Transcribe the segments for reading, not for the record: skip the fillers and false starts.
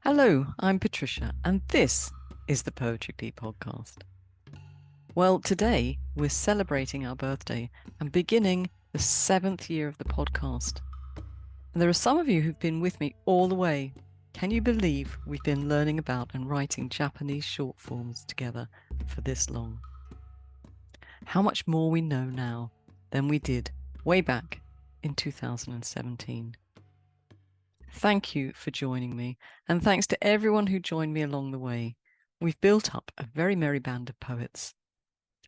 Hello, I'm Patricia, and this is the Poetry Pea podcast. Well, today we're celebrating our birthday and beginning the 7th year of the podcast. And there are some of you who've been with me all the way. Can you believe we've been learning about and writing Japanese short forms together for this long? How much more we know now than we did way back in 2017. Thank you for joining me, and thanks to everyone who joined me along the way. We've built up a very merry band of poets.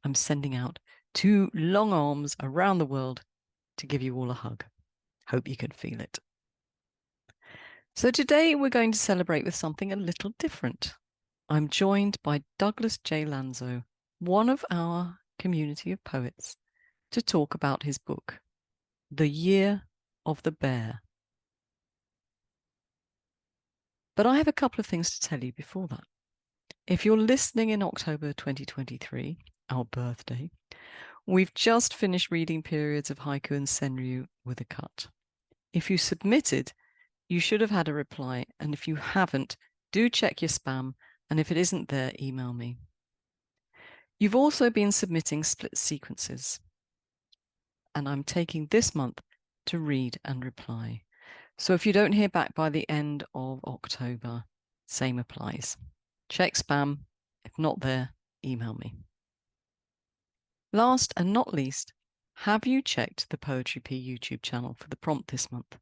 I'm sending out 2 long arms around the world to give you all a hug. Hope you can feel it. So today we're going to celebrate with something a little different. I'm joined by Douglas J Lanzo, one of our community of poets, to talk about his book, The Year of the Bear. But I have a couple of things to tell you before that. If you're listening in October 2023, our birthday, we've just finished reading periods of haiku and senryu with a cut. If you submitted, you should have had a reply, and if you haven't, do check your spam, and if it isn't there, email me. You've also been submitting split sequences, and I'm taking this month to read and reply. So if you don't hear back by the end of October, same applies. Check spam. If not there, email me. Last and not least, have you checked the Poetry Pea YouTube channel for the prompt this month?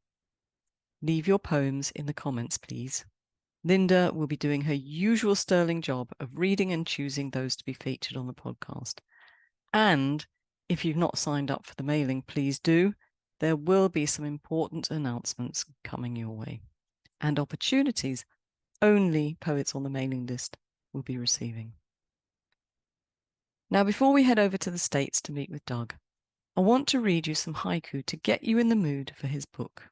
Leave your poems in the comments, please. Linda will be doing her usual sterling job of reading and choosing those to be featured on the podcast. And if you've not signed up for the mailing, please do. There will be some important announcements coming your way, and opportunities only poets on the mailing list will be receiving. Now, before we head over to the States to meet with Doug, I want to read you some haiku to get you in the mood for his book.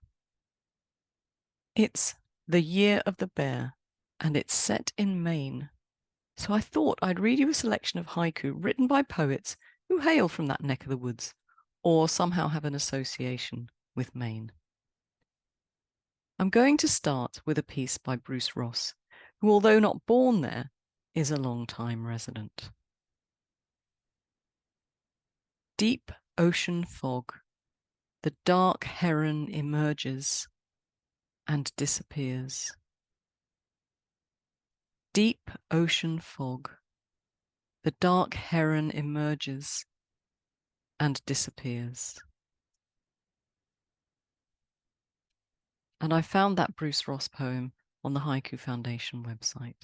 It's The Year of the Bear, and it's set in Maine. So I thought I'd read you a selection of haiku written by poets who hail from that neck of the woods, or somehow have an association with Maine. I'm going to start with a piece by Bruce Ross, who, although not born there, is a long-time resident. Deep ocean fog, the dark heron emerges and disappears. Deep ocean fog, the dark heron emerges and disappears. And I found that Bruce Ross poem on the Haiku Foundation website.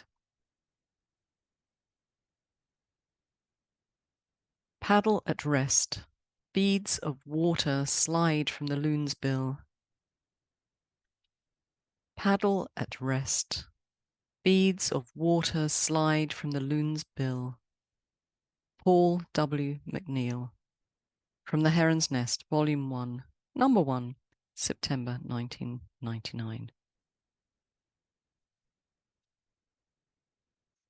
Paddle at rest, beads of water slide from the loon's bill. Paddle at rest, beads of water slide from the loon's bill. Paul W. McNeill, from The Heron's Nest, Volume 1, Number 1, September 1999.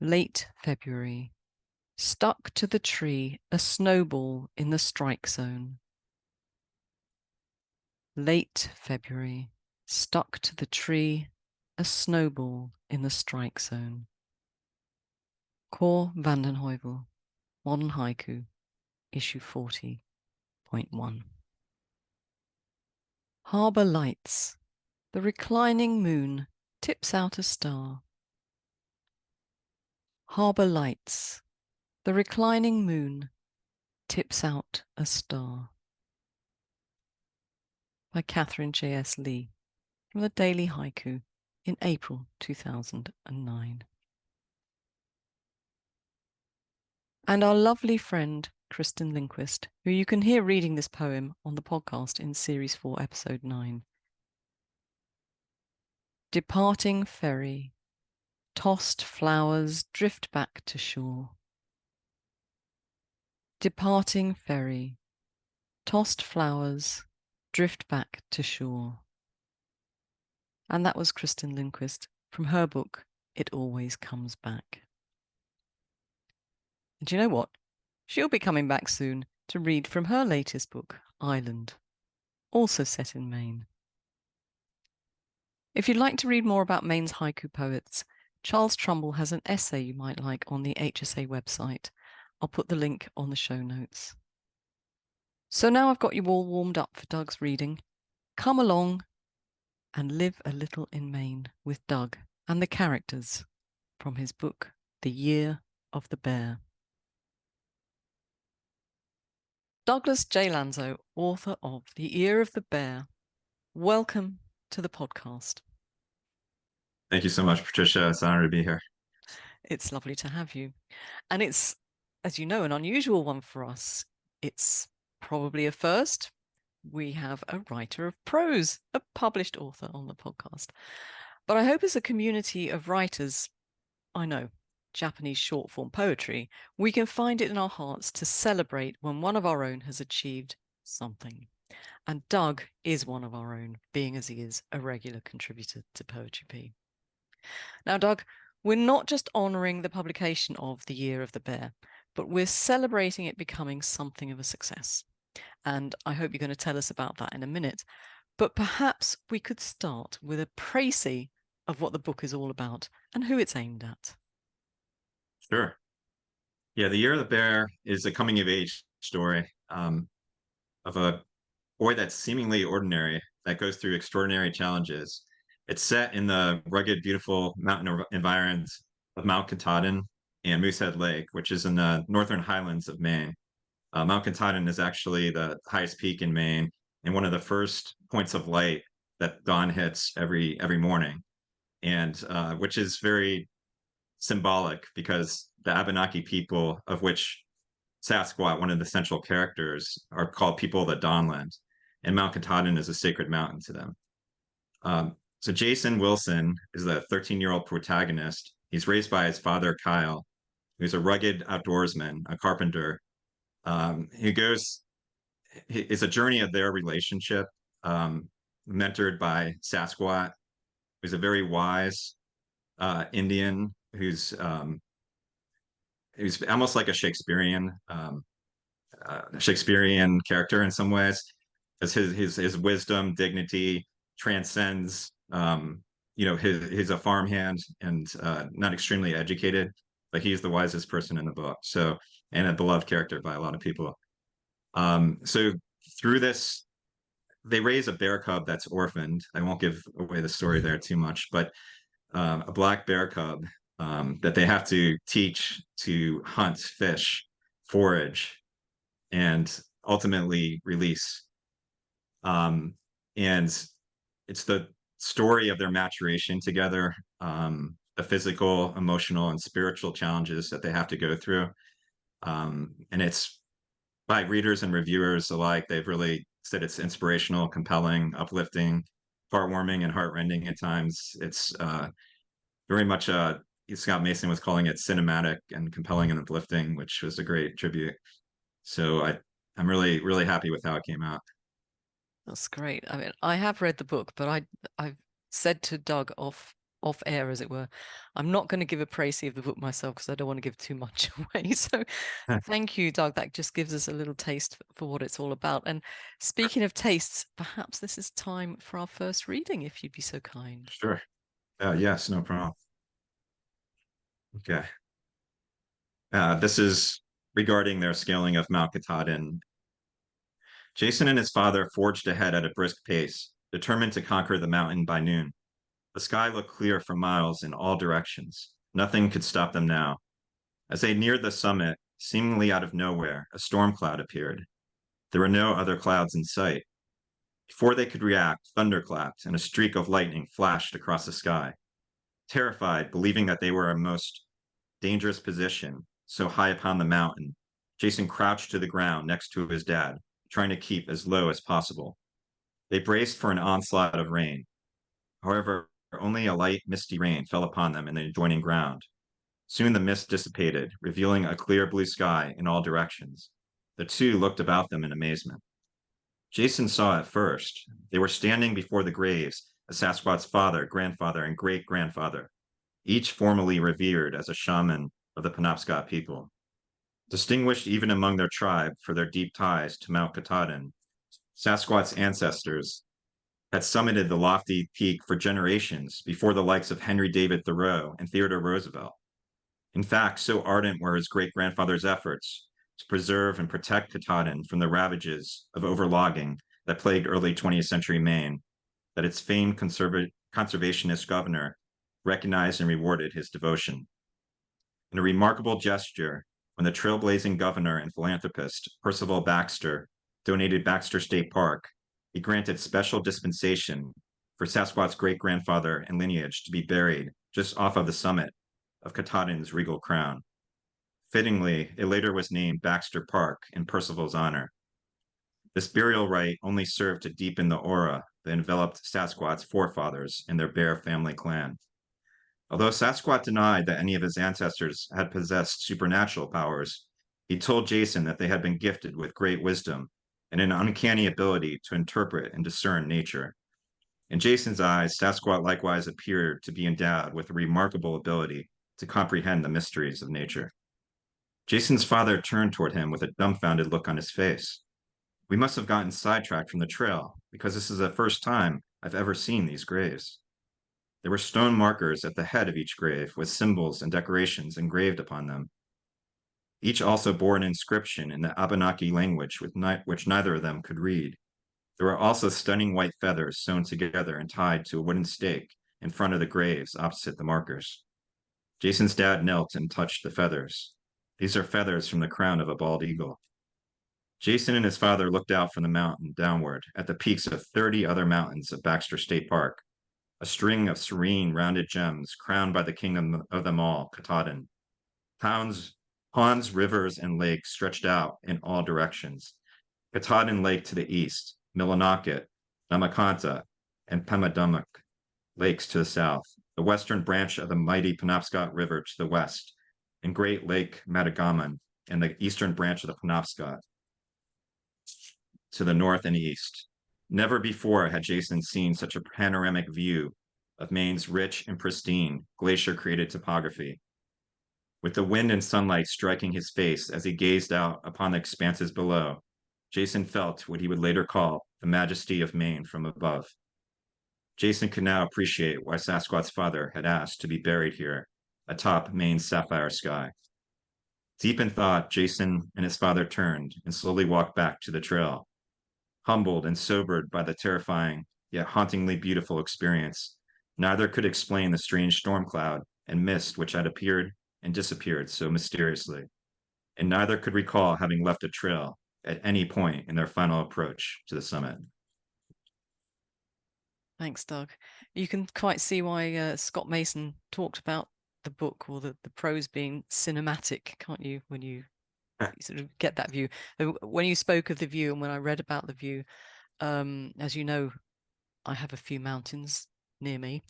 Late February, stuck to the tree, a snowball in the strike zone. Late February, stuck to the tree, a snowball in the strike zone. Cor Vanden Heuvel, Modern Haiku, issue 40.1. Harbour lights, the reclining moon tips out a star. Harbour lights, the reclining moon tips out a star. By Catherine J.S. Lee, from the Daily Haiku in April 2009. And our lovely friend Kristen Lindquist, who you can hear reading this poem on the podcast in Series 4, Episode 9. Departing ferry, tossed flowers drift back to shore. Departing ferry, tossed flowers drift back to shore. And that was Kristen Lindquist from her book, It Always Comes Back. And do you know what? She'll be coming back soon to read from her latest book, Island, also set in Maine. If you'd like to read more about Maine's haiku poets, Charles Trumbull has an essay you might like on the HSA website. I'll put the link on the show notes. So now I've got you all warmed up for Doug's reading. Come along and live a little in Maine with Doug and the characters from his book, The Year of the Bear. Douglas J Lanzo, author of The Year of the Bear. Welcome to the podcast. Thank you so much, Patricia. It's an honor to be here. It's lovely to have you. And it's, as you know, an unusual one for us. It's probably a first. We have a writer of prose, a published author on the podcast. But I hope as a community of writers, I know, Japanese short form poetry, we can find it in our hearts to celebrate when one of our own has achieved something. And Doug is one of our own, being as he is a regular contributor to Poetry Pea. Now, Doug, we're not just honouring the publication of The Year of the Bear, but we're celebrating it becoming something of a success. And I hope you're going to tell us about that in a minute. But perhaps we could start with a précis of what the book is all about and who it's aimed at. Sure. Yeah, The Year of the Bear is a coming of age story of a boy that's seemingly ordinary that goes through extraordinary challenges. It's set in the rugged, beautiful mountain environs of Mount Katahdin and Moosehead Lake, which is in the northern highlands of Maine. Mount Katahdin is actually the highest peak in Maine and one of the first points of light that dawn hits every morning, and which is very symbolic because the Abenaki people, of which Sasquatch, one of the central characters, are called people of the Dawnland, and Mount Katahdin is a sacred mountain to them. So Jason Wilson is the 13-year-old protagonist. He's raised by his father, Kyle, who's a rugged outdoorsman, a carpenter. It's a journey of their relationship, mentored by Sasquatch, who's a very wise Indian who's almost like a Shakespearean character in some ways, as his wisdom, dignity transcends. He's a farmhand and not extremely educated, but he's the wisest person in the book. So, and a beloved character by a lot of people. So through this, they raise a bear cub that's orphaned. I won't give away the story there too much, but a black bear cub that they have to teach to hunt, fish, forage, and ultimately release. And it's the story of their maturation together, the physical, emotional, and spiritual challenges that they have to go through. And it's by readers and reviewers alike. They've really said it's inspirational, compelling, uplifting, heartwarming, and heartrending at times. It's very much Scott Mason was calling it cinematic and compelling and uplifting, which was a great tribute. So I'm really, really happy with how it came out. That's great. I mean, I have read the book, but I've said to Doug off air, as it were, I'm not going to give a précis of the book myself because I don't want to give too much away. So thank you, Doug. That just gives us a little taste for what it's all about. And speaking of tastes, perhaps this is time for our first reading, if you'd be so kind. Sure. Yes, no problem. Okay. This is regarding their scaling of Mount Katahdin. Jason and his father forged ahead at a brisk pace, determined to conquer the mountain by noon. The sky looked clear for miles in all directions. Nothing could stop them now. As they neared the summit, seemingly out of nowhere, a storm cloud appeared. There were no other clouds in sight. Before they could react, thunder clapped and a streak of lightning flashed across the sky. Terrified, believing that they were in a most dangerous position, so high upon the mountain, Jason crouched to the ground next to his dad, trying to keep as low as possible. They braced for an onslaught of rain. However, only a light, misty rain fell upon them in the adjoining ground. Soon the mist dissipated, revealing a clear blue sky in all directions. The two looked about them in amazement. Jason saw it first. They were standing before the graves of Sasquatch's father, grandfather, and great-grandfather, each formally revered as a shaman of the Penobscot people. Distinguished even among their tribe for their deep ties to Mount Katahdin, Sasquatch's ancestors had summited the lofty peak for generations before the likes of Henry David Thoreau and Theodore Roosevelt. In fact, so ardent were his great-grandfather's efforts to preserve and protect Katahdin from the ravages of overlogging that plagued early 20th century Maine, that its famed conservationist governor recognized and rewarded his devotion. In a remarkable gesture, when the trailblazing governor and philanthropist Percival Baxter donated Baxter State Park, he granted special dispensation for Sasquatch's great-grandfather and lineage to be buried just off of the summit of Katahdin's regal crown. Fittingly, it later was named Baxter Park in Percival's honor. This burial rite only served to deepen the aura that enveloped Sasquatch's forefathers and their Bear family clan. Although Sasquatch denied that any of his ancestors had possessed supernatural powers, he told Jason that they had been gifted with great wisdom and an uncanny ability to interpret and discern nature. In Jason's eyes, Sasquatch likewise appeared to be endowed with a remarkable ability to comprehend the mysteries of nature. Jason's father turned toward him with a dumbfounded look on his face. We must have gotten sidetracked from the trail, because this is the first time I've ever seen these graves. There were stone markers at the head of each grave with symbols and decorations engraved upon them. Each also bore an inscription in the Abenaki language which neither of them could read. There were also stunning white feathers sewn together and tied to a wooden stake in front of the graves opposite the markers. Jason's dad knelt and touched the feathers. These are feathers from the crown of a bald eagle. Jason and his father looked out from the mountain downward at the peaks of 30 other mountains of Baxter State Park, a string of serene, rounded gems crowned by the kingdom of them all, Katahdin. Ponds, rivers, and lakes stretched out in all directions. Katahdin Lake to the east, Millinocket, Namakanta, and Pemadummock lakes to the south, the western branch of the mighty Penobscot River to the west, and Great Lake Matagaman, and the eastern branch of the Penobscot to the north and east. Never before had Jason seen such a panoramic view of Maine's rich and pristine glacier-created topography. With the wind and sunlight striking his face as he gazed out upon the expanses below, Jason felt what he would later call the majesty of Maine from above. Jason could now appreciate why Sasquatch's father had asked to be buried here, atop Maine's sapphire sky. Deep in thought, Jason and his father turned and slowly walked back to the trail. Humbled and sobered by the terrifying yet hauntingly beautiful experience, neither could explain the strange storm cloud and mist which had appeared and disappeared so mysteriously, and neither could recall having left a trail at any point in their final approach to the summit. Thanks, Doug. You can quite see why Scott Mason talked about the book or the prose being cinematic, can't you, when you sort of get that view. When you spoke of the view and when I read about the view, as you know, I have a few mountains near me.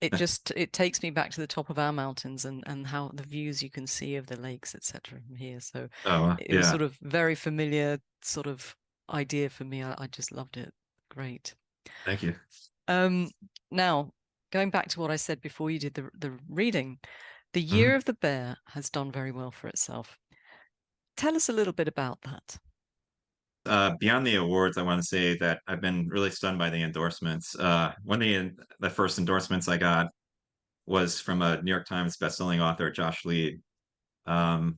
It takes me back to the top of our mountains and how the views you can see of the lakes, etc. from here. So it was sort of very familiar sort of idea for me. I just loved it. Great. Thank you. Now, going back to what I said before you did the reading, the Year of the Bear has done very well for itself. Tell us a little bit about that. Beyond the awards, I want to say that I've been really stunned by the endorsements. One of the first endorsements I got was from a New York Times bestselling author, Josh Lead. I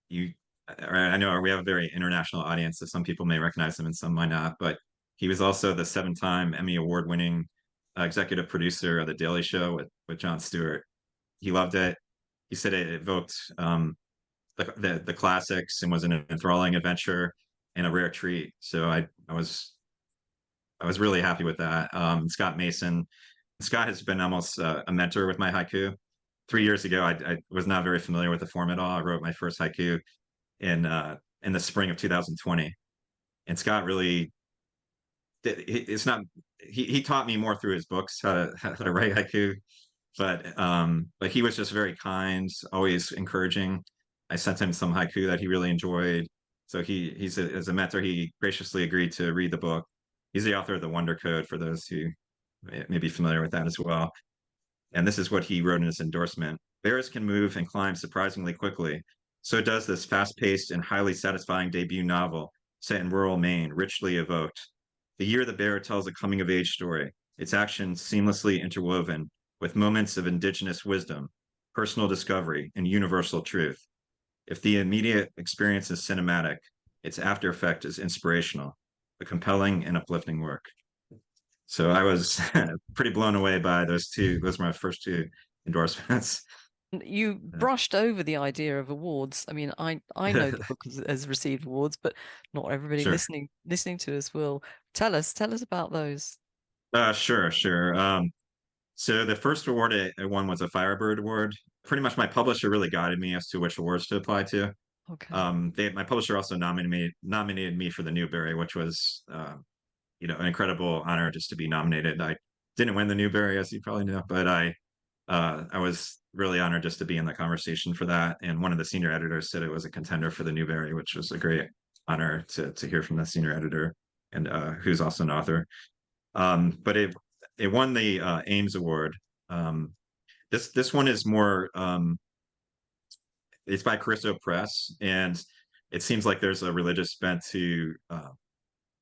know we have a very international audience, so some people may recognize him and some might not, but he was also the 7-time Emmy Award-winning executive producer of The Daily Show with Jon Stewart. He loved it. He said it evoked the classics and was an enthralling adventure and a rare treat. So I was really happy with that. Scott Mason. Scott has been almost a mentor with my haiku. 3 years ago, I was not very familiar with the form at all. I wrote my first haiku in the spring of 2020, and Scott really he taught me more through his books how to write haiku, but he was just very kind, always encouraging. I sent him some haiku that he really enjoyed. So as a mentor, he graciously agreed to read the book. He's the author of The Wonder Code, for those who may be familiar with that as well. And this is what he wrote in his endorsement. Bears can move and climb surprisingly quickly. So does this fast-paced and highly satisfying debut novel set in rural Maine, richly evoked The Year the Bear tells a coming of age story, its actions seamlessly interwoven with moments of indigenous wisdom, personal discovery, and universal truth. If the immediate experience is cinematic, its after effect is inspirational, a compelling and uplifting work. So I was pretty blown away by those two. Those were my first two endorsements. You brushed over the idea of awards. I mean, I know the book has received awards, but not everybody Sure. listening to us will. Tell us about those. Sure. So the first award I won was a Firebird Award. Pretty much my publisher really guided me as to which awards to apply to. Okay. My publisher also nominated me for the Newbery, which was an incredible honor just to be nominated. I didn't win the Newbery, as you probably know, but I was really honored just to be in the conversation for that. And one of the senior editors said it was a contender for the Newbery, which was a great honor to hear from the senior editor and who's also an author. But it won the Ames Award. Um, this one is more it's by Caristo Press, and it seems like there's a religious bent to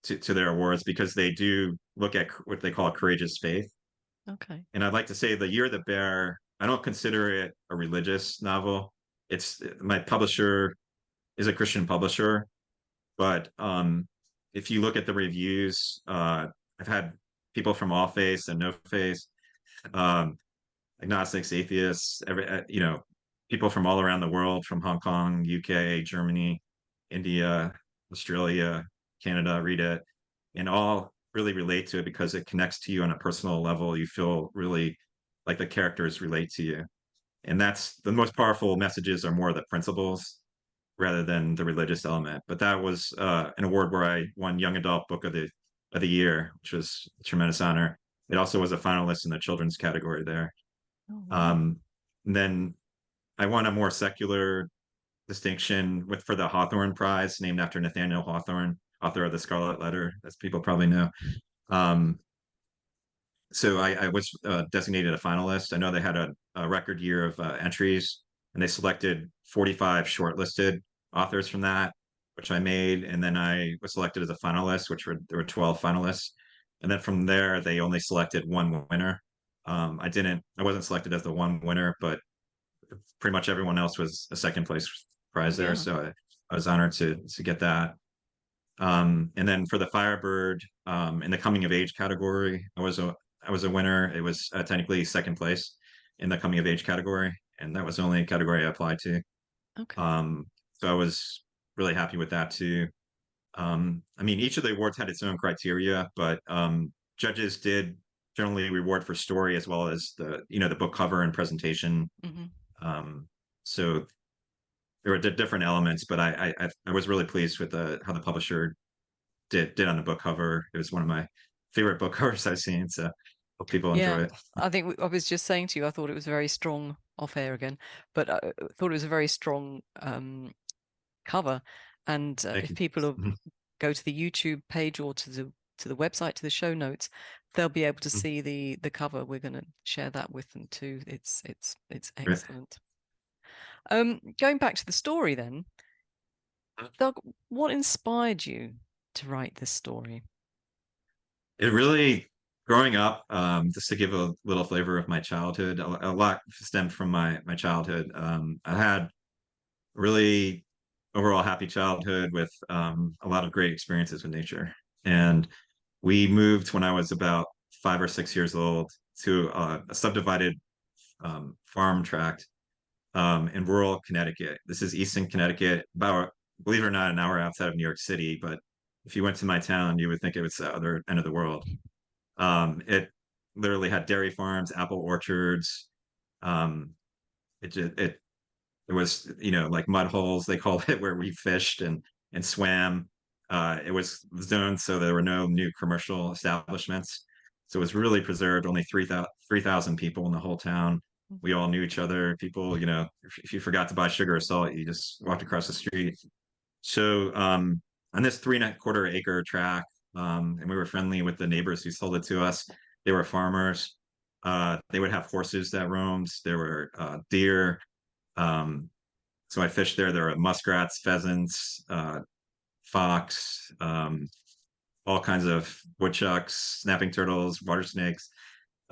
their awards because they do look at what they call courageous faith. Okay. And I'd like to say The Year of the Bear, I don't consider it a religious novel. It's my publisher is a Christian publisher, but if you look at the reviews, I've had people from all faiths and no faiths, um, agnostics, atheists, people from all around the world, from Hong Kong, UK, Germany, India, Australia, Canada, read it, and all really relate to it because it connects to you on a personal level. You feel really like the characters relate to you. And that's the most powerful messages are more the principles rather than the religious element. But that was an award where I won Young Adult Book of the Year, which was a tremendous honor. It also was a finalist in the children's category there. Oh, wow. Um, and then I won a more secular distinction for the Hawthorne Prize, named after Nathaniel Hawthorne, author of the Scarlet Letter, as people probably know. Um, so I was designated a finalist. I know they had a record year of entries, and they selected 45 shortlisted authors from that, which I made, and then I was selected as a finalist, there were 12 finalists, and then from there they only selected one winner. I wasn't selected as the one winner, but pretty much everyone else was a second place prize there. Yeah. So I was honored to get that. And then for the Firebird, in the coming of age category, I was a winner. It was technically second place in the coming of age category, and that was the only category I applied to. Okay. Um, so I was really happy with that too. I mean, each of the awards had its own criteria, but judges did generally reward for story as well as the book cover and presentation. Hmm. Um, so there were different elements, but I was really pleased with how the publisher did on the book cover. It was one of my favorite book covers I've seen. So hope people Yeah. enjoy it. I think I was just saying to you, I thought it was very strong off air again, but I thought it was a very strong cover. And Thank if you. people Mhm. go to the YouTube page or to the website, to the show notes, they'll be able to Mhm. see the cover. We're going to share that with them too. It's Great. excellent. Going back to the story then, Doug, what inspired you to write this story? It really, growing up, just to give a little flavor of my childhood, a lot stemmed from my childhood. I had really overall happy childhood with a lot of great experiences with nature. And we moved when I was about 5 or 6 years old to a subdivided farm tract in rural Connecticut. This is Easton, Connecticut, about, believe it or not, an hour outside of New York City. But if you went to my town, you would think it was the other end of the world. It literally had dairy farms, apple orchards. Um, it was like mud holes they called it, where we fished and swam. It was zoned so there were no new commercial establishments, so it was really preserved. Only 3,000 people in the whole town. We all knew each other. People, if you forgot to buy sugar or salt, you just walked across the street. So on this 3.25 acre tract, and we were friendly with the neighbors who sold it to us. They were farmers. They would have horses that roamed. There were deer. um, so I fished there. There were muskrats, pheasants, fox, all kinds of woodchucks, snapping turtles, water snakes,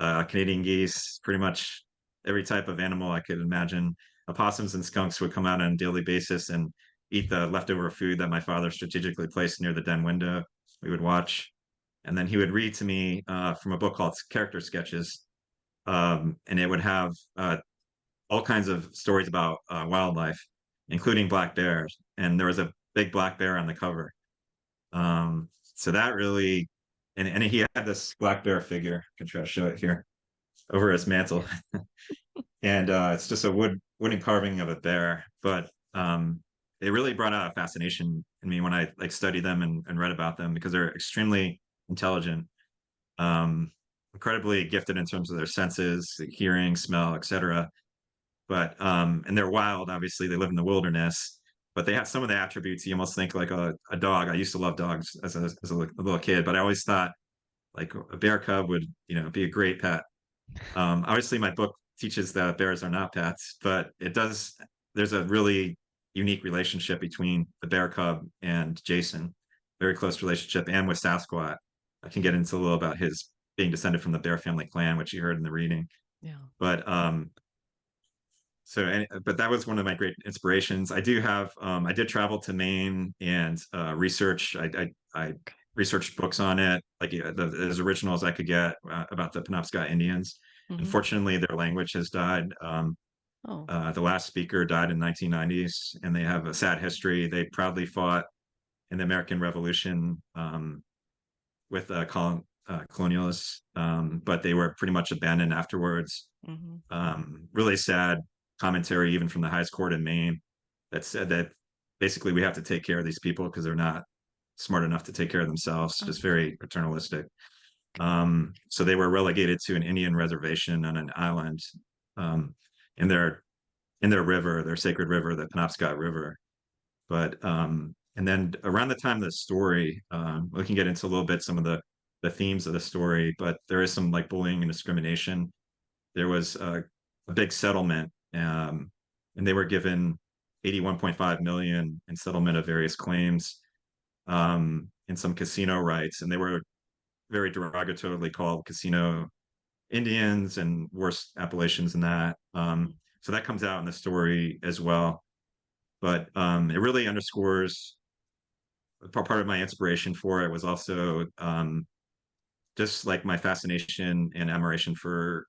Canadian geese, pretty much every type of animal I could imagine. Opossums and skunks would come out on a daily basis and eat the leftover food that my father strategically placed near the den window. We would watch, and then he would read to me from a book called Character Sketches, and it would have all kinds of stories about wildlife, including black bears. And there was a big black bear on the cover. So that really, and he had this black bear figure. I can try to show it here over his mantle, and it's just a wooden carving of a bear. But it really brought out a fascination in me when I like studied them and read about them because they're extremely intelligent, um, incredibly gifted in terms of their senses, hearing, smell, etc. But and they're wild. Obviously, they live in the wilderness, but they have some of the attributes you almost think like a dog. I used to love dogs as a little kid, but I always thought like a bear cub would be a great pet. Obviously, my book teaches that bears are not pets, but it does. There's a really unique relationship between the bear cub and Jason, very close relationship, and with Sasquatch. I can get into a little about his being descended from the bear family clan, which you heard in the reading. Yeah. But but that was one of my great inspirations. I did travel to Maine and research. I researched books on it, like as original as I could get about the Penobscot Indians. Mm-hmm. Unfortunately, their language has died. Oh. The last speaker died in 1990s, and they have a sad history. They proudly fought in the American Revolution with colonialists, but they were pretty much abandoned afterwards. Mm-hmm. Really sad commentary, even from the highest court in Maine, that said that basically we have to take care of these people because they're not smart enough to take care of themselves, Oh. just very paternalistic. So they were relegated to an Indian reservation on an island um, in their river, their sacred river, the Penobscot River. But and then around the time of the story, we can get into a little bit some of the themes of the story, but there is some like bullying and discrimination. There was a big settlement, and they were given 81.5 million in settlement of various claims, and some casino rights, and they were very derogatorily called casino Indians and worse appellations than that. So that comes out in the story as well. But it really underscores part of my inspiration for it was also just like my fascination and admiration for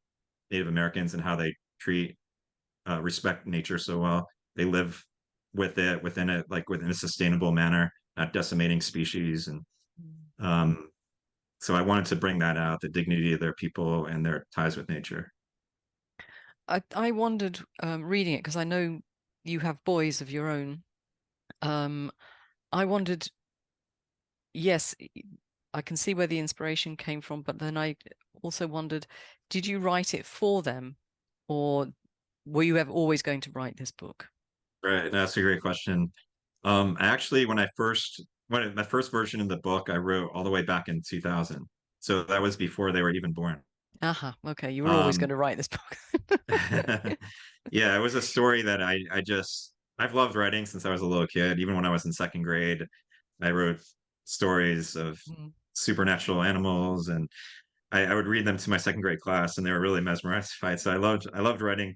Native Americans and how they treat respect nature so well. They live within it, like within a sustainable manner, not decimating species. And um, so I wanted to bring that out, the dignity of their people and their ties with nature. I wondered, reading it, because I know you have boys of your own. I wondered, yes, I can see where the inspiration came from, but then I also wondered, did you write it for them, or were you ever always going to write this book? Right, that's a great question. I actually, when my first version of the book, I wrote all the way back in 2000. So that was before they were even born. Aha, okay, you were always going Um, to write this book. yeah, it was a story that I've loved writing since I was a little kid. Even when I was in second grade, I wrote stories of Mm, supernatural animals, and I would read them to my second grade class, and they were really mesmerized by it. So I loved writing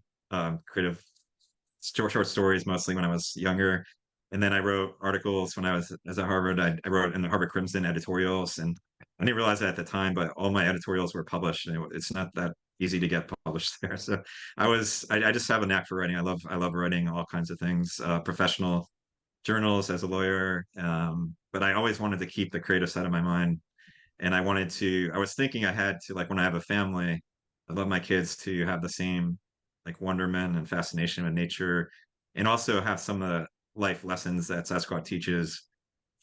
creative short stories mostly when I was younger. And then I wrote articles when I was at Harvard. I wrote in the Harvard Crimson editorials, and I didn't realize that at the time, but all my editorials were published, and it's not that easy to get published there. So I just have a knack for writing. I love writing all kinds of things, professional journals as a lawyer. But I always wanted to keep the creative side of my mind, and I was thinking I had to, like, when I have a family, I love my kids to have the same like wonderment and fascination with nature, and also have some of the life lessons that Sasquatch teaches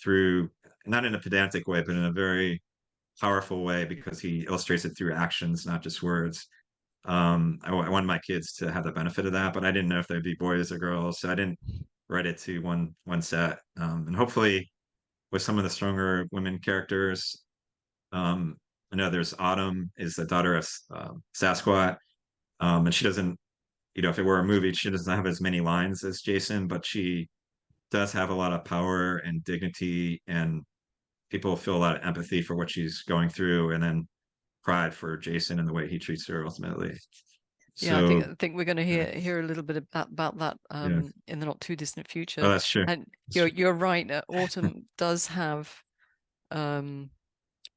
through, not in a pedantic way, but in a very powerful way because he illustrates it through actions, not just words. I wanted my kids to have the benefit of that, but I didn't know if they'd be boys or girls, so I didn't write it to one set. And hopefully, with some of the stronger women characters, um, I know there's Autumn is the daughter of Sasquatch, and she doesn't, if it were a movie, she doesn't have as many lines as Jason, but she does have a lot of power and dignity and people feel a lot of empathy for what she's going through, and then pride for Jason and the way he treats her ultimately. Yeah, So I think we're going to yeah, hear a little bit about that yeah. in the not too distant future. Oh, that's true. And That's true. you're right. Autumn does have um,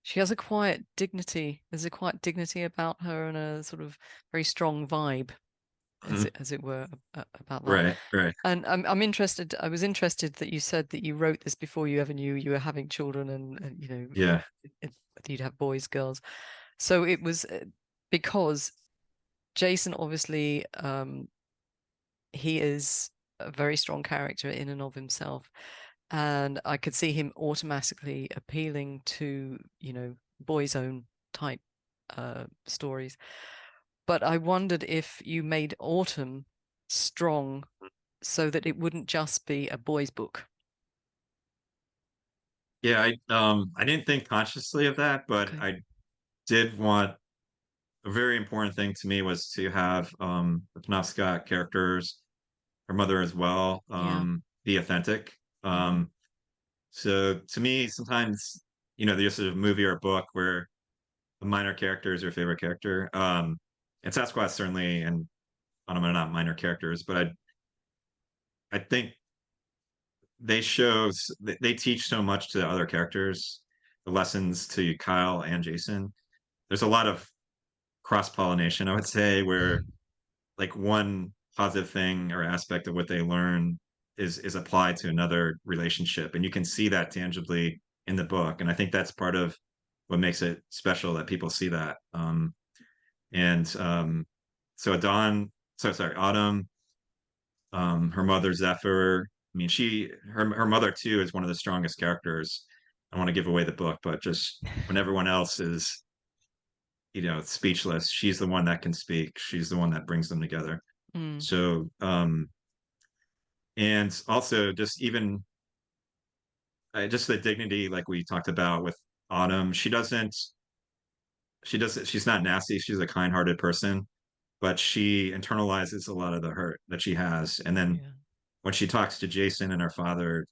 she has a quiet dignity. There's a quiet dignity about her and a sort of very strong vibe, Mhm. as it were, about that. Right, right. And I'm interested. I was interested that you said that you wrote this before you ever knew you were having children, and you know, Yeah. whether you'd have boys, girls. So it was because Jason obviously he is a very strong character in and of himself, and I could see him automatically appealing to, you know, boys' own type stories. But I wondered if you made Autumn strong so that it wouldn't just be a boys' book. Yeah, I didn't think consciously of that, but Okay. I did want a very important thing to me was to have the Penobscot characters, her mother as well, Yeah. be authentic. Hmm. So to me, sometimes, there's a movie or a book where a minor character is your favorite character. And Sasquatch certainly, and I don't know, not minor characters, but I think they teach so much to the other characters, the lessons to Kyle and Jason. There's a lot of cross pollination, I would say, where like one positive thing or aspect of what they learn is applied to another relationship, and you can see that tangibly in the book. And I think that's part of what makes it special that people see that. And so Dawn, so sorry, Autumn, her mother Zephyr. I mean, her mother too is one of the strongest characters. I don't want to give away the book, but just when everyone else is, speechless, she's the one that can speak. She's the one that brings them together. Mm. So, and also just the dignity, like we talked about with Autumn. She's not nasty. She's a kind-hearted person, but she internalizes a lot of the hurt that she has. And then Yeah. when she talks to Jason and her father,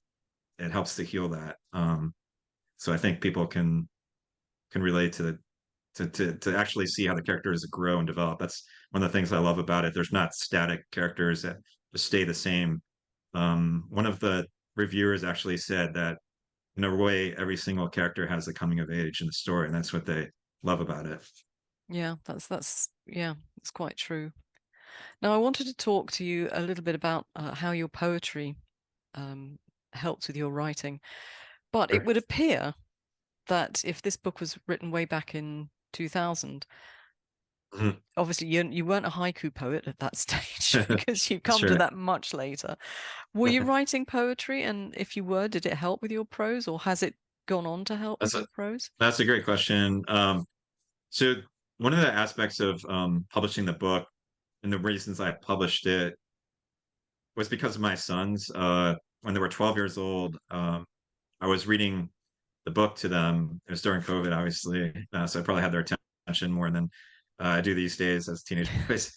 it helps to heal that. So I think people can relate to to actually see how the characters grow and develop. That's one of the things I love about it. There's not static characters that just stay the same. One of the reviewers actually said that in a way, every single character has a coming of age in the story, and that's what they love about it. Yeah, that's quite true. Now, I wanted to talk to you a little bit about how your poetry um, helps with your writing. But it Sure. would appear that if this book was written way back in 2000, Mhm. obviously you weren't a haiku poet at that stage because you That's come to right. that much later. Were you writing poetry? And if you were, did it help with your prose, or has it gone on to help with That's your a prose? that's a great question. So one of the aspects of publishing the book and the reasons I published it was because of my sons. When they were 12 years old, I was reading the book to them. It was during COVID, obviously, so I probably had their attention more than I do these days as teenage boys.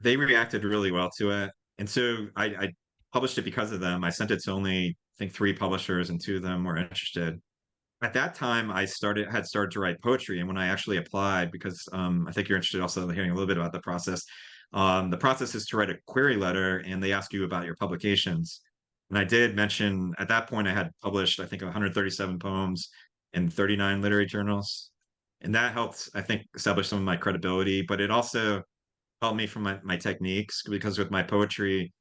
They reacted really well to it, and so I published it because of them. I sent it to only, I think, three publishers, and two of them were interested. At that time, I had started to write poetry, and when I actually applied, because I think you're interested also in hearing a little bit about the process. The process is to write a query letter, and they ask you about your publications. And I did mention at that point I had published, I think, 137 poems in 39 literary journals, and that helped, I think, establish some of my credibility. But it also helped me from my techniques, because with my poetry,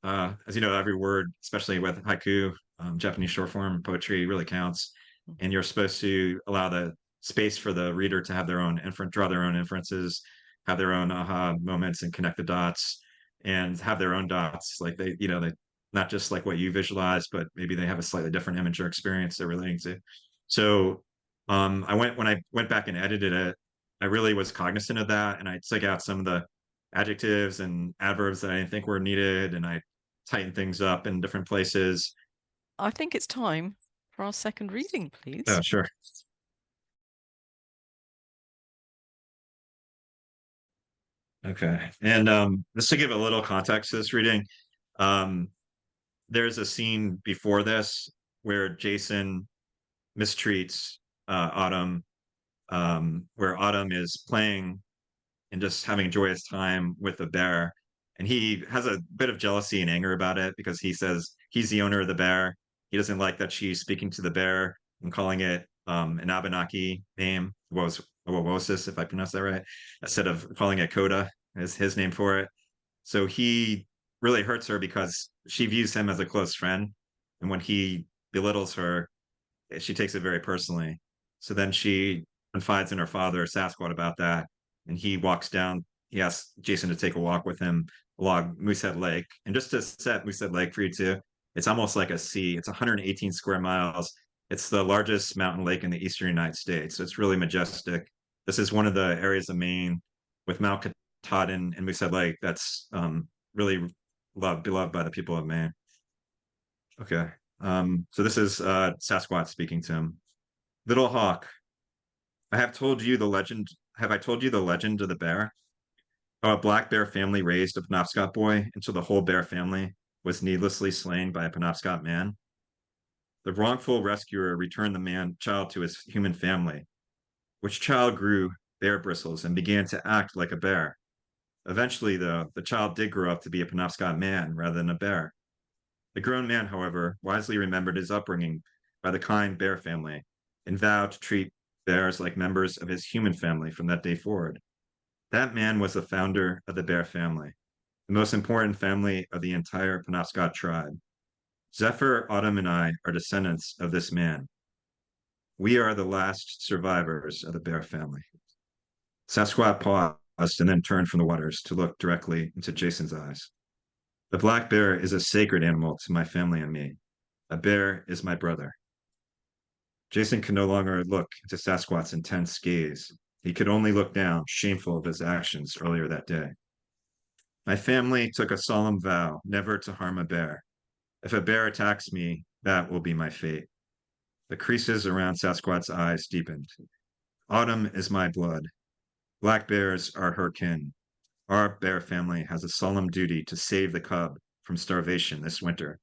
as you know, every word, especially with haiku, Japanese short form poetry, really counts. And you're supposed to allow the space for the reader to have their own draw their own inferences, have their own aha moments, and connect the dots, and have their own dots. Like they not just like what you visualize, but maybe they have a slightly different image or experience they're relating to. So, when I went back and edited it, I really was cognizant of that, and I took out some of the adjectives and adverbs that I didn't think were needed, and I tighten things up in different places. I think it's time for our second reading, Oh, please. sure. Okay. And just to give a little context to this reading, um, there's a scene before this where Jason mistreats Autumn, where Autumn is playing and just having a joyous time with the bear. And he has a bit of jealousy and anger about it because he says he's the owner of the bear. He doesn't like that she's speaking to the bear and calling it an Abenaki name, Wosis, if I pronounce that right, instead of calling it Coda as his name for it. So he really hurts her because she views him as a close friend. And when he belittles her, she takes it very personally. So then she confides in her father, Sasquatch, about that. And he walks down. He asks Jason to take a walk with him along Moosehead Lake. And just to set Moosehead Lake for you too, it's almost like a sea. It's 118 square miles. It's the largest mountain lake in the eastern United States. So it's really majestic. This is one of the areas of Maine with Mount Katahdin and Moosehead Lake that's really beloved by the people of Maine. Okay. So this is Sasquatch speaking to him. Little Hawk, I have told you the legend. Have I told you the legend of the bear? How a black bear family raised a Penobscot boy until the whole bear family was needlessly slain by a Penobscot man. The wrongful rescuer returned the man child to his human family, which child grew bear bristles and began to act like a bear. Eventually, though, the child did grow up to be a Penobscot man rather than a bear. The grown man, however, wisely remembered his upbringing by the kind bear family and vowed to treat bears like members of his human family from that day forward. That man was the founder of the bear family, the most important family of the entire Penobscot tribe. Zephyr, Autumn, and I are descendants of this man. We are the last survivors of the bear family. Sasquatch paused and then turned from the waters to look directly into Jason's eyes. The black bear is a sacred animal to my family and me. A bear is my brother. Jason could no longer look into Sasquatch's intense gaze. He could only look down, shameful of his actions earlier that day. My family took a solemn vow never to harm a bear. If a bear attacks me, that will be my fate. The creases around Sasquatch's eyes deepened. Autumn is my blood. Black bears are her kin. Our bear family has a solemn duty to save the cub from starvation this winter.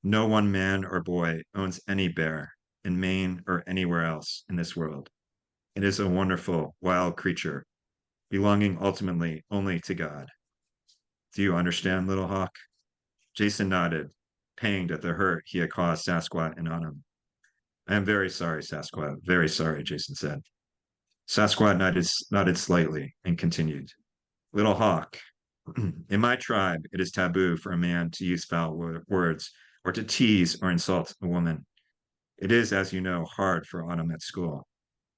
No one man or boy owns any bear in Maine or anywhere else in this world. It is a wonderful, wild creature, belonging ultimately only to God. Do you understand, Little Hawk? Jason nodded, pained at the hurt he had caused Sasquatch and Autumn. I am very sorry, Sasquatch. Very sorry, Jason said. Sasquatch nodded slightly and continued. Little Hawk, in my tribe, it is taboo for a man to use foul words or to tease or insult a woman. It is, as you know, hard for Autumn at school.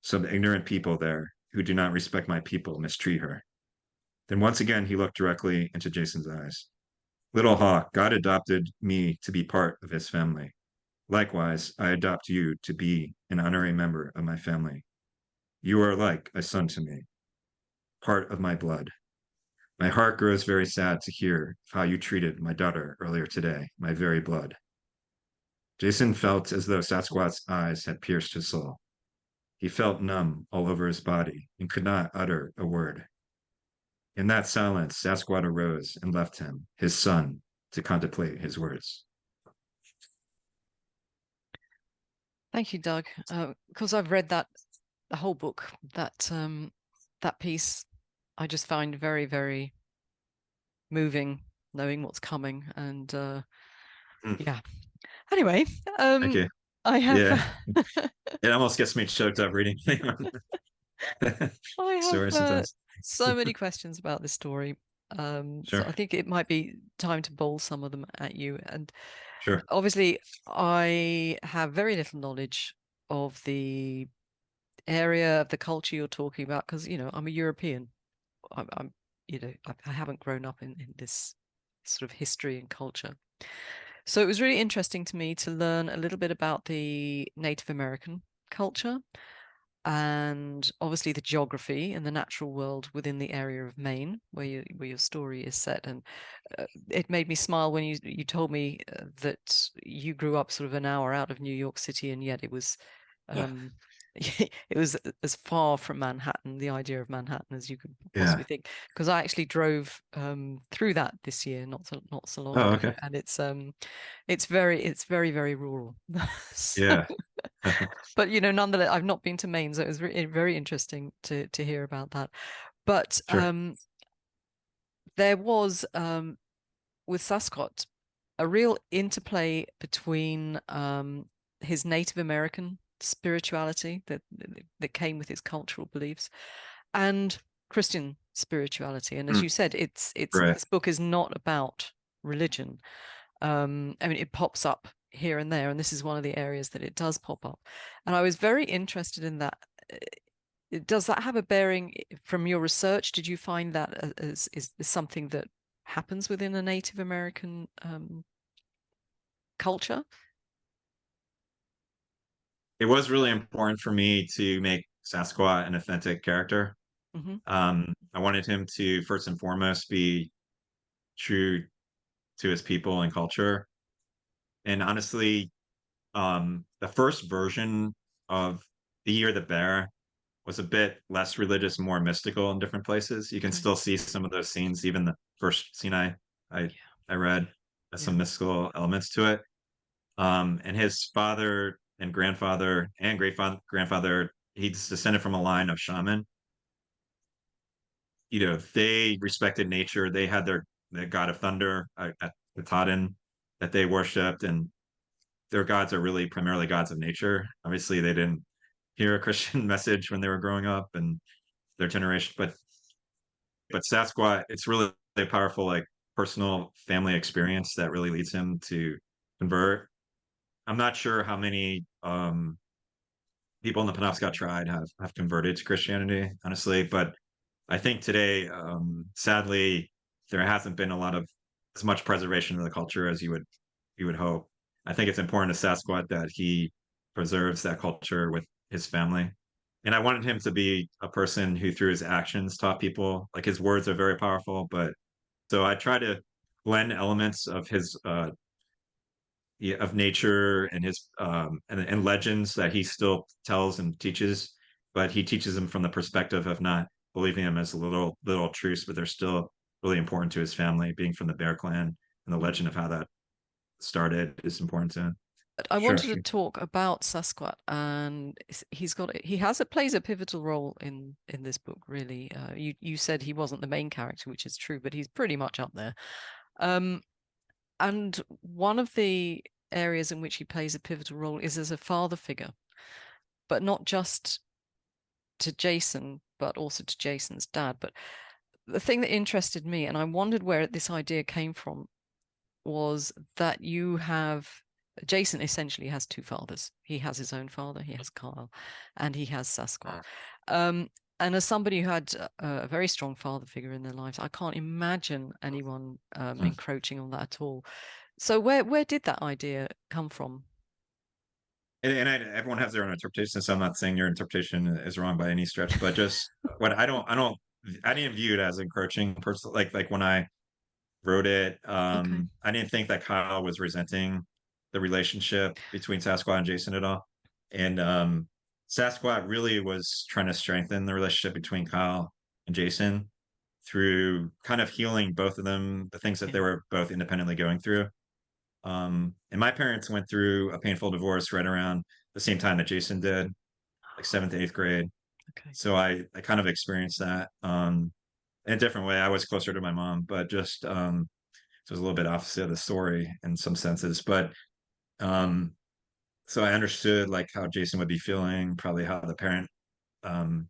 Some ignorant people there who do not respect my people mistreat her. Then once again he looked directly into Jason's eyes. Little Hawk, God adopted me to be part of his family. Likewise, I adopt you to be an honorary member of my family. You are like a son to me, part of my blood. My heart grows very sad to hear how you treated my daughter earlier today, my very blood. Jason felt as though Sasquatch's eyes had pierced his soul. He felt numb all over his body and could not utter a word. In that silence, Sasquatch arose and left him, his son, to contemplate his words. Thank you, Doug. Because I've read the whole book, that piece, I just find very, very moving, knowing what's coming, and yeah. Anyway, Thank you. I have. Yeah, it almost gets me choked up reading I stories have sometimes. so many questions about this story. So Sure, I think it might be time to bowl some of them at you. And sure. obviously, I have very little knowledge of the area of the culture you're talking about because I'm a European. I'm I haven't grown up in this sort of history and culture. So it was really interesting to me to learn a little bit about the Native American culture and obviously the geography and the natural world within the area of Maine where your story is set. And it made me smile when you told me that you grew up sort of an hour out of New York City, and yet it was Yeah. it was as far from Manhattan, the idea of Manhattan, as you could Yeah. possibly think. Because I actually drove through that this year, not so long Oh, ago, okay. and it's very very rural. So, Yeah. but nonetheless, I've not been to Maine, so it was very interesting to hear about that. But Sure. there was with Sasquatch a real interplay between his Native American spirituality that came with his cultural beliefs and Christian spirituality. And as Mm, you said, it's right. this book is not about religion. I mean, it pops up here and there, and this is one of the areas that it does pop up. And I was very interested in that. Does that have a bearing from your research? Did you find that is something that happens within a Native American culture? It was really important for me to make Sasquatch an authentic character. Hmm. I wanted him to first and foremost be true to his people and culture. And honestly, the first version of The Year of the Bear was a bit less religious, more mystical in different places. You can Okay. still see some of those scenes, even the first scene I Yeah. I read has Yeah. some mystical elements to it. And his father and grandfather and great grandfather, he's descended from a line of shaman. They respected nature. They had their god of thunder at the Katahdin that they worshipped, and their gods are really primarily gods of nature. Obviously, they didn't hear a Christian message when they were growing up and their generation, but Sasquatch, it's really a powerful like personal family experience that really leads him to convert. I'm not sure how many people in the Penobscot tribe have converted to Christianity, honestly, but I think today, sadly, there hasn't been a lot of as much preservation of the culture as you would hope. I think it's important to Sasquatch that he preserves that culture with his family. And I wanted him to be a person who, through his actions, taught people. Like his words are very powerful, but so I try to blend elements of his yeah, of nature and his and legends that he still tells and teaches, but he teaches them from the perspective of not believing them as little truths, but they're still really important to his family. Being from the Bear Clan and the legend of how that started is important to him. But I Sure, wanted to sure. talk about Sasquatch, and he has a plays a pivotal role in this book. Really, you said he wasn't the main character, which is true, but he's pretty much up there. Um, and one of the areas in which he plays a pivotal role is as a father figure, but not just to Jason, but also to Jason's dad. But the thing that interested me, and I wondered where this idea came from, was that you have Jason essentially has two fathers. He has his own father, he has Kyle, and he has Sasquatch. Um, and as somebody who had a very strong father figure in their lives, I can't imagine anyone Mm. encroaching on that at all. So where did that idea come from? Everyone has their own interpretation, so I'm not saying your interpretation is wrong by any stretch, but just what I didn't view it as encroaching personally. Like when I wrote it. Okay. I didn't think that Kyle was resenting the relationship between Sasquatch and Jason at all. And Sasquatch really was trying to strengthen the relationship between Kyle and Jason through kind of healing both of them, the things that they Yeah. were both independently going through. And my parents went through a painful divorce right around the same time that Jason did, like seventh, eighth grade. Okay. So I kind of experienced that in a different way. I was closer to my mom, but just so it's a little bit opposite of the story in some senses. But um, so I understood like how Jason would be feeling, probably how the parent um,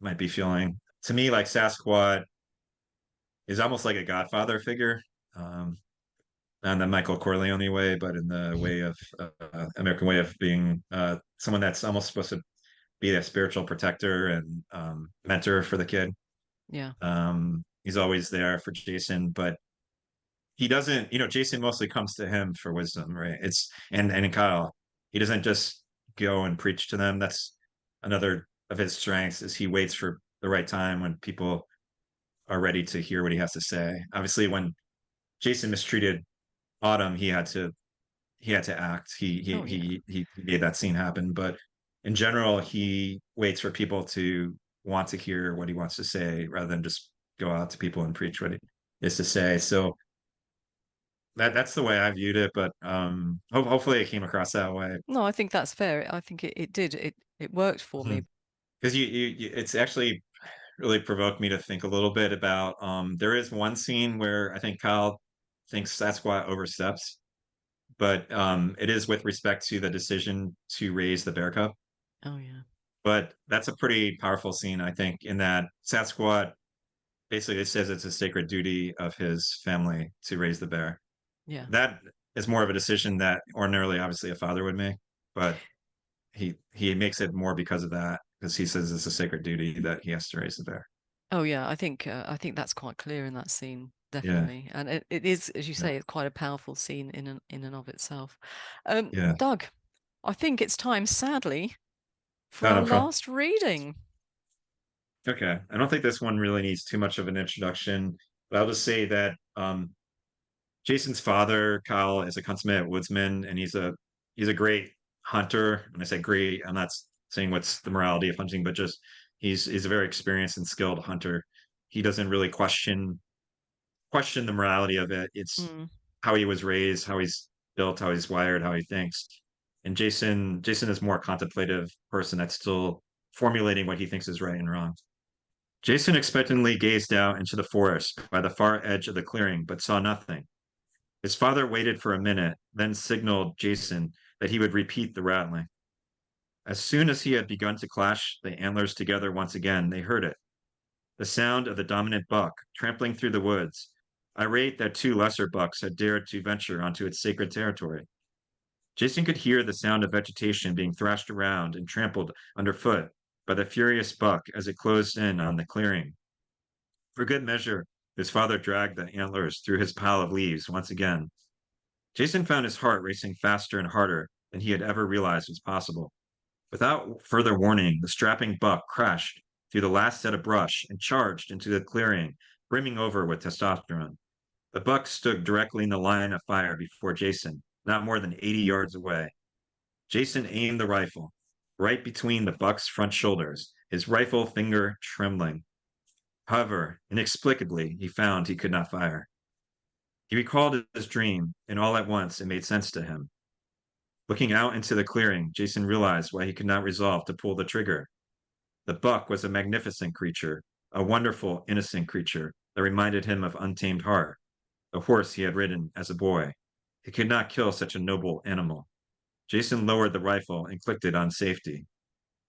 might be feeling. To me, like Sasquatch is almost like a godfather figure, um, not in the Michael Corleone way, but in the way of American way of being someone that's almost supposed to be a spiritual protector and mentor for the kid. Yeah. He's always there for Jason, but he doesn't, Jason mostly comes to him for wisdom, right? And Kyle, he doesn't just go and preach to them. That's another of his strengths is he waits for the right time when people are ready to hear what he has to say. Obviously, when Jason mistreated Autumn, he had to act. He he Oh yeah. he he made that scene happen. But in general, he waits for people to want to hear what he wants to say rather than just go out to people and preach what he is to say. So that's the way I viewed it, but hopefully it came across that way. No, I think that's fair. I think it did. It worked for me. Because it's actually really provoked me to think a little bit about there is one scene where I think Kyle thinks Sasquatch oversteps, but it is with respect to the decision to raise the bear cub. Oh yeah. But that's a pretty powerful scene, I think, in that Sasquatch basically it says it's a sacred duty of his family to raise the bear. Yeah. That is more of a decision that ordinarily, obviously, a father would make, but he makes it more because of that, because he says it's a sacred duty that he has to raise the bear. Oh yeah, I think that's quite clear in that scene, Yeah, definitely. And it is, as you yeah, say, it's quite a powerful scene in and of itself. yeah. Doug, I think it's time, sadly, for No, our no problem. last reading. Okay, I don't think this one really needs too much of an introduction, but I'll just say that Jason's father, Kyle, is a consummate woodsman, and he's a great hunter. When I say great, I'm not saying what's the morality of hunting, but just he's a very experienced and skilled hunter. He doesn't really question the morality of it. It's Mm. how he was raised, how he's built, how he's wired, how he thinks. And Jason is more contemplative person that's still formulating what he thinks is right and wrong. Jason expectantly gazed out into the forest by the far edge of the clearing, but saw nothing. His father waited for a minute, then signaled Jason that he would repeat the rattling. As soon as he had begun to clash the antlers together once again, they heard it, the sound of the dominant buck trampling through the woods, irate that two lesser bucks had dared to venture onto its sacred territory. Jason could hear the sound of vegetation being thrashed around and trampled underfoot by the furious buck as it closed in on the clearing. For good measure, his father dragged the antlers through his pile of leaves once again. Jason found his heart racing faster and harder than he had ever realized was possible. Without further warning, the strapping buck crashed through the last set of brush and charged into the clearing, brimming over with testosterone. The buck stood directly in the line of fire before Jason, not more than 80 yards away. Jason aimed the rifle right between the buck's front shoulders, his rifle finger trembling. However, inexplicably, he found he could not fire. He recalled his dream, and all at once it made sense to him. Looking out into the clearing, Jason realized why he could not resolve to pull the trigger. The buck was a magnificent creature, a wonderful, innocent creature that reminded him of Untamed Heart, the horse he had ridden as a boy. He could not kill such a noble animal. Jason lowered the rifle and clicked it on safety.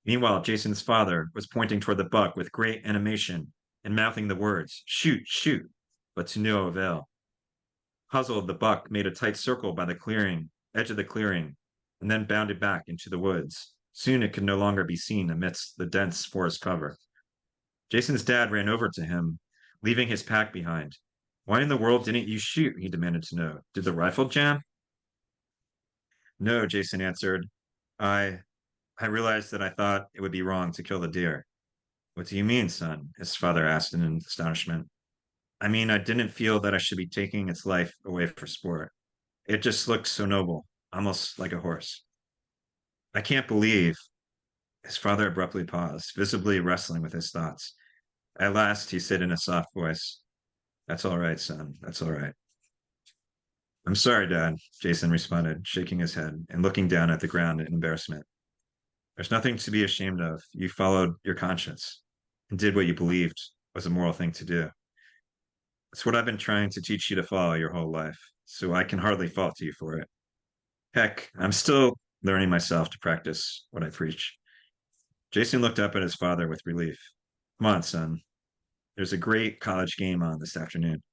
Meanwhile, Jason's father was pointing toward the buck with great animation and mouthing the words, "Shoot, shoot," but to no avail. Puzzled, the buck made a tight circle by the edge of the clearing, and then bounded back into the woods. Soon it could no longer be seen amidst the dense forest cover. Jason's dad ran over to him, leaving his pack behind. Why in the world didn't you shoot? He demanded to know. Did the rifle jam? No, Jason answered. I I realized that I thought it would be wrong to kill the deer. What do you mean, son? His father asked in astonishment. I mean, I didn't feel that I should be taking its life away for sport. It just looked so noble, almost like a horse. I can't believe. His father abruptly paused, visibly wrestling with his thoughts. At last, he said in a soft voice, "That's all right, son. That's all right." I'm sorry, Dad, Jason responded, shaking his head and looking down at the ground in embarrassment. There's nothing to be ashamed of. You followed your conscience and did what you believed was a moral thing to do. It's what I've been trying to teach you to follow your whole life, so I can hardly fault you for it. Heck, I'm still learning myself to practice what I preach. Jason looked up at his father with relief. Come on, son. There's a great college game on this afternoon.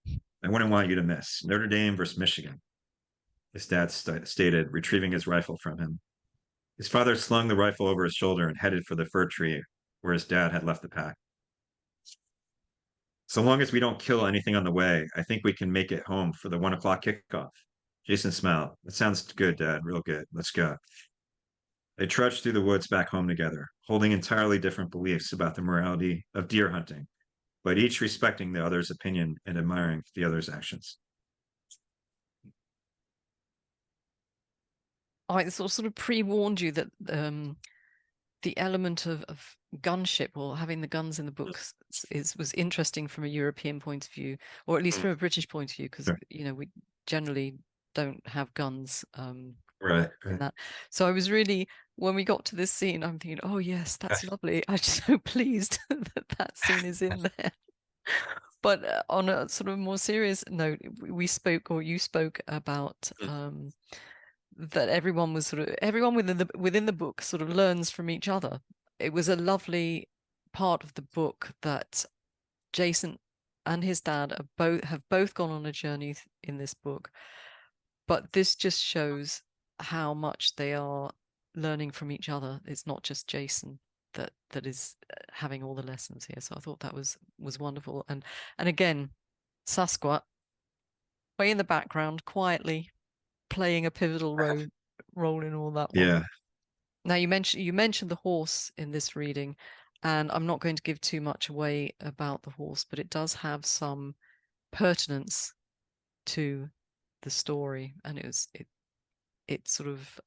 I wouldn't want you to miss. Notre Dame versus Michigan, his dad stated, retrieving his rifle from him. His father slung the rifle over his shoulder and headed for the fir tree where his dad had left the pack. So long as we don't kill anything on the way, I think we can make it home for the 1 o'clock kickoff. Jason smiled. That sounds good, Dad. Real good. Let's go. They trudged through the woods back home together, holding entirely different beliefs about the morality of deer hunting, but each respecting the other's opinion and admiring the other's actions. I sort of pre-warned you that the element of gunship, or having the guns in the books, was interesting from a European point of view, or at least from a British point of view, because Sure. we generally don't have guns Right. in that. So I was really, when we got to this scene, I'm thinking, oh yes, that's lovely. I'm just so pleased that scene is in there. But on a sort of more serious note, we spoke, or you spoke about that everyone within the book sort of learns from each other. It was a lovely part of the book that Jason and his dad have both gone on a journey in this book, but this just shows how much they are learning from each other. It's not just Jason that is having all the lessons here. So I thought that was wonderful. And again, Sasquatch way in the background, quietly playing a pivotal role in all that one. Yeah. Now you mentioned the horse in this reading, and I'm not going to give too much away about the horse, but it does have some pertinence to the story, and it sort of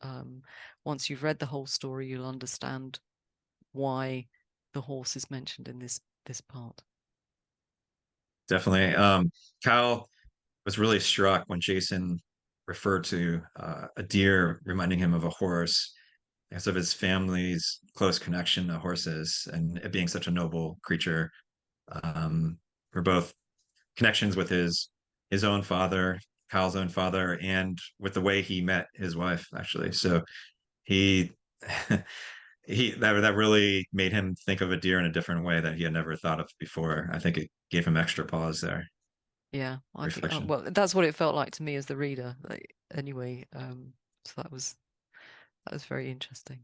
once you've read the whole story, you'll understand why the horse is mentioned in this part. Definitely. Kyle was really struck when Jason referred to a deer reminding him of a horse because of his family's close connection to horses and it being such a noble creature. For both connections with his own father, Kyle's own father, and with the way he met his wife, actually. So he that really made him think of a deer in a different way that he had never thought of before. I think it gave him extra pause there. Yeah, I think Reflection. well, that's what it felt like to me as the reader. Anyway, so that was very interesting.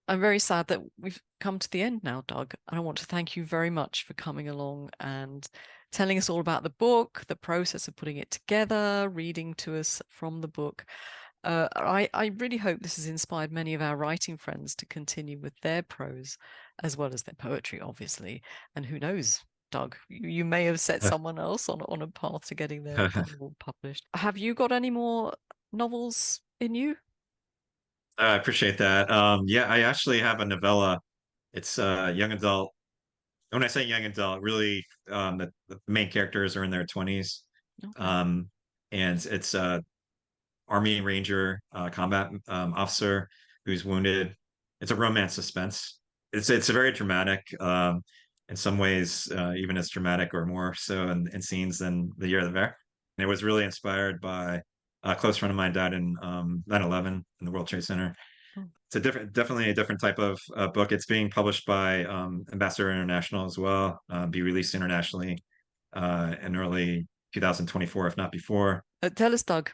I'm very sad that we've come to the end now, Doug. I want to thank you very much for coming along and telling us all about the book, the process of putting it together, reading to us from the book. I really hope this has inspired many of our writing friends to continue with their prose as well as their poetry, obviously. And who knows, Doug, you may have set someone else on a path to getting their novel published. Have you got any more novels in you? I appreciate that. Yeah, I actually have a novella. It's young adult. When I say young adult, really, the main characters are in their 20s. Okay. Um, and it's Army Ranger combat officer who's wounded. It's a romance suspense. It's a very dramatic, in some ways, even as dramatic or more so in scenes than The Year of the Bear. And it was really inspired by a close friend of mine died in 9/11 in the World Trade Center. Oh. It's definitely a different type of book. It's being published by Ambassador International as well. Be released internationally in early 2024, if not before. Tell us, Doug,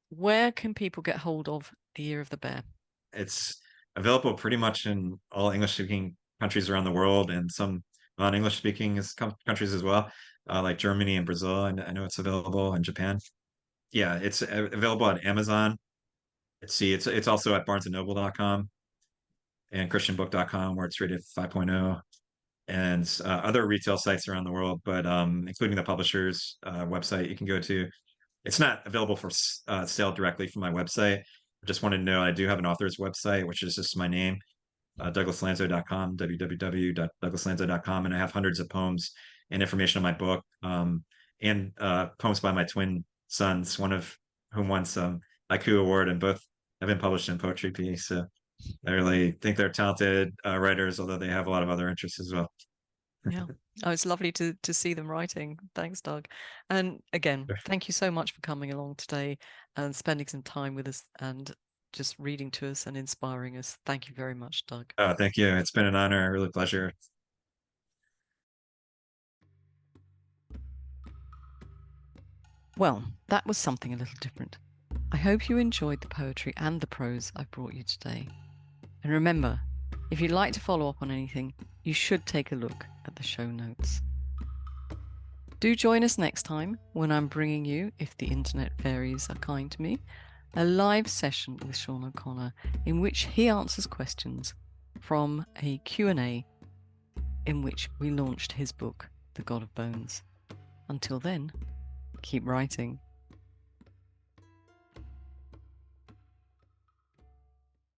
where can people get hold of The Year of the Bear? It's available pretty much in all English-speaking countries around the world and some non-English speaking countries as well, like Germany and Brazil. And I know it's available in Japan. Yeah, it's available at Amazon. It's also at barnesandnoble.com and christianbook.com where it's rated 5.0 and other retail sites around the world, but including the publisher's website you can go to. It's not available for sale directly from my website. I just wanted to know I do have an author's website, which is just my name, douglaslanzo.com, www.douglaslanzo.com, and I have hundreds of poems and information on my book, and poems by my twin sons, one of whom won some haiku award, and both have been published in Poetry Pea. So I really think they're talented writers, although they have a lot of other interests as well. Yeah. Oh, it's lovely to see them writing. Thanks, Doug. And again, thank you so much for coming along today and spending some time with us and just reading to us and inspiring us. Thank you very much, Doug. Thank you. It's been an honor, really pleasure. Well, that was something a little different. I hope you enjoyed the poetry and the prose I brought you today. And remember, if you'd like to follow up on anything, you should take a look at the show notes. Do join us next time when I'm bringing you, if the internet fairies are kind to me, a live session with Sean O'Connor in which he answers questions from a Q&A in which we launched his book, The God of Bones. Until then, keep writing.